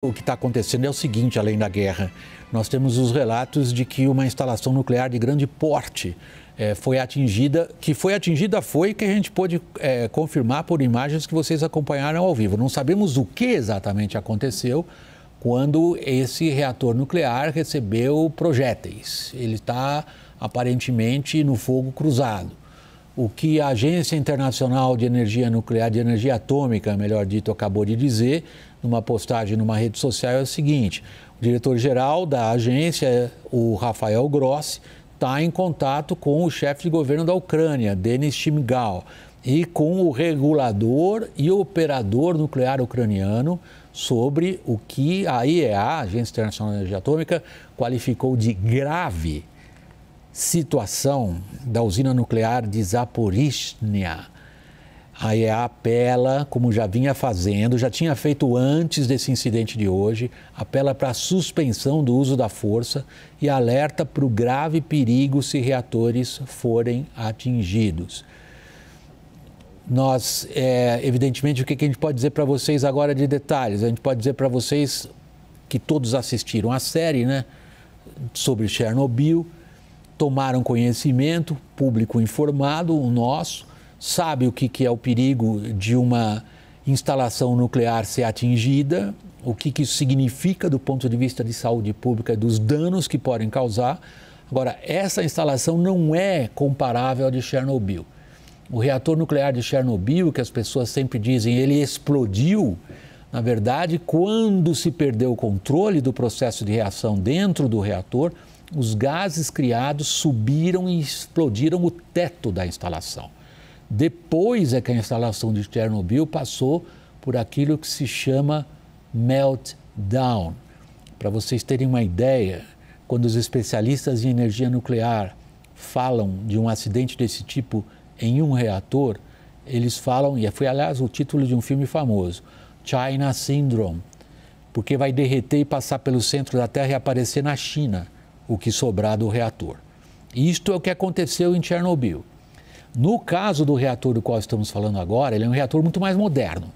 O que está acontecendo é o seguinte, além da guerra, nós temos os relatos de que uma instalação nuclear de grande porte foi atingida, que a gente pôde confirmar por imagens que vocês acompanharam ao vivo. Não sabemos o que exatamente aconteceu quando esse reator nuclear recebeu projéteis. Ele está aparentemente no fogo cruzado. O que a Agência Internacional de Energia Nuclear, de Energia Atômica, melhor dito, acabou de dizer, numa postagem numa rede social, é o seguinte: o diretor-geral da agência, o Rafael Grossi, está em contato com o chefe de governo da Ucrânia, Denis Shmyhal, e com o regulador e operador nuclear ucraniano sobre o que a IEA, a Agência Internacional de Energia Atômica, qualificou de grave situação da usina nuclear de Zaporizhzhia. A IEA apela, como já vinha fazendo, já tinha feito antes desse incidente de hoje, apela para a suspensão do uso da força e alerta para o grave perigo se reatores forem atingidos. Nós, evidentemente, o que a gente pode dizer para vocês agora de detalhes? A gente pode dizer para vocês que todos assistiram a série, né, sobre Chernobyl, tomaram conhecimento, público informado, o nosso, sabe o que é o perigo de uma instalação nuclear ser atingida, o que isso significa do ponto de vista de saúde pública, dos danos que podem causar. Agora, essa instalação não é comparável à de Chernobyl. O reator nuclear de Chernobyl, que as pessoas sempre dizem, ele explodiu. Na verdade, quando se perdeu o controle do processo de reação dentro do reator, os gases criados subiram e explodiram o teto da instalação. Depois é que a instalação de Chernobyl passou por aquilo que se chama meltdown. Para vocês terem uma ideia, quando os especialistas em energia nuclear falam de um acidente desse tipo em um reator, eles falam, e foi aliás o título de um filme famoso, China Syndrome, porque vai derreter e passar pelo centro da Terra e aparecer na China o que sobrar do reator. Isto é o que aconteceu em Chernobyl. No caso do reator do qual estamos falando agora, ele é um reator muito mais moderno.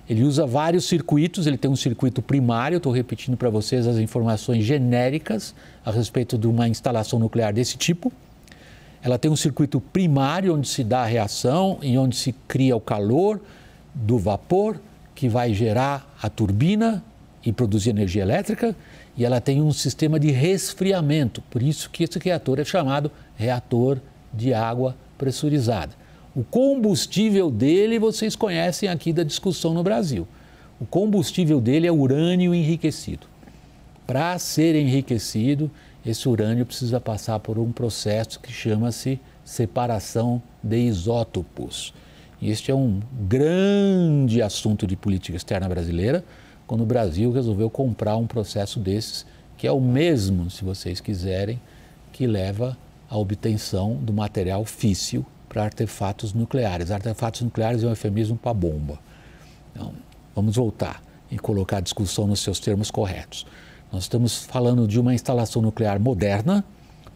Ele usa vários circuitos, ele tem um circuito primário, estou repetindo para vocês as informações genéricas a respeito de uma instalação nuclear desse tipo. Ela tem um circuito primário onde se dá a reação e onde se cria o calor do vapor que vai gerar a turbina e produzir energia elétrica, e ela tem um sistema de resfriamento, por isso que esse reator é chamado reator de água pressurizada. O combustível dele vocês conhecem aqui da discussão no Brasil. O combustível dele é urânio enriquecido. Para ser enriquecido, esse urânio precisa passar por um processo que chama-se separação de isótopos. E este é um grande assunto de política externa brasileira, quando o Brasil resolveu comprar um processo desses, que é o mesmo, se vocês quiserem, que leva à obtenção do material físsil para artefatos nucleares. Artefatos nucleares é um eufemismo para bomba. Então, vamos voltar e colocar a discussão nos seus termos corretos. Nós estamos falando de uma instalação nuclear moderna,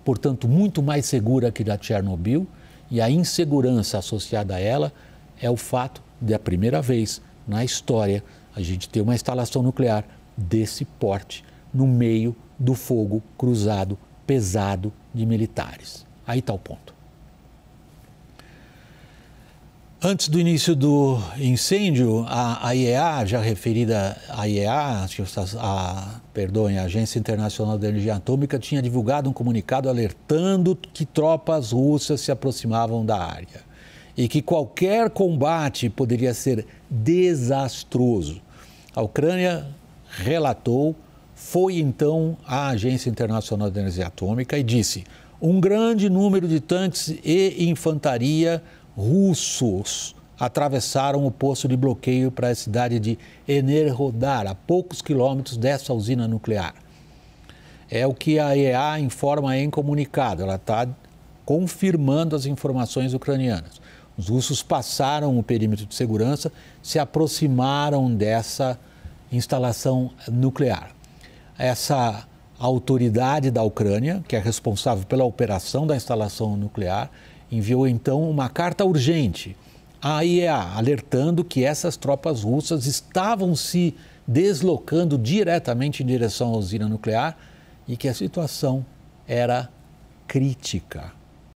portanto, muito mais segura que da Chernobyl, e a insegurança associada a ela é o fato de, a primeira vez na história, a gente ter uma instalação nuclear desse porte no meio do fogo cruzado pesado de militares. Aí está o ponto. Antes do início do incêndio, a IEA, já referida à IEA, a Agência Internacional de Energia Atômica, tinha divulgado um comunicado alertando que tropas russas se aproximavam da área e que qualquer combate poderia ser desastroso. A Ucrânia relatou, foi então à Agência Internacional de Energia Atômica e disse: um grande número de tanques e infantaria russos atravessaram o posto de bloqueio para a cidade de Enerhodar, a poucos quilômetros dessa usina nuclear. É o que a IEA informa em comunicado, ela está confirmando as informações ucranianas. Os russos passaram o perímetro de segurança, se aproximaram dessa instalação nuclear. Essa autoridade da Ucrânia, que é responsável pela operação da instalação nuclear, enviou então uma carta urgente à IEA, alertando que essas tropas russas estavam se deslocando diretamente em direção à usina nuclear e que a situação era crítica.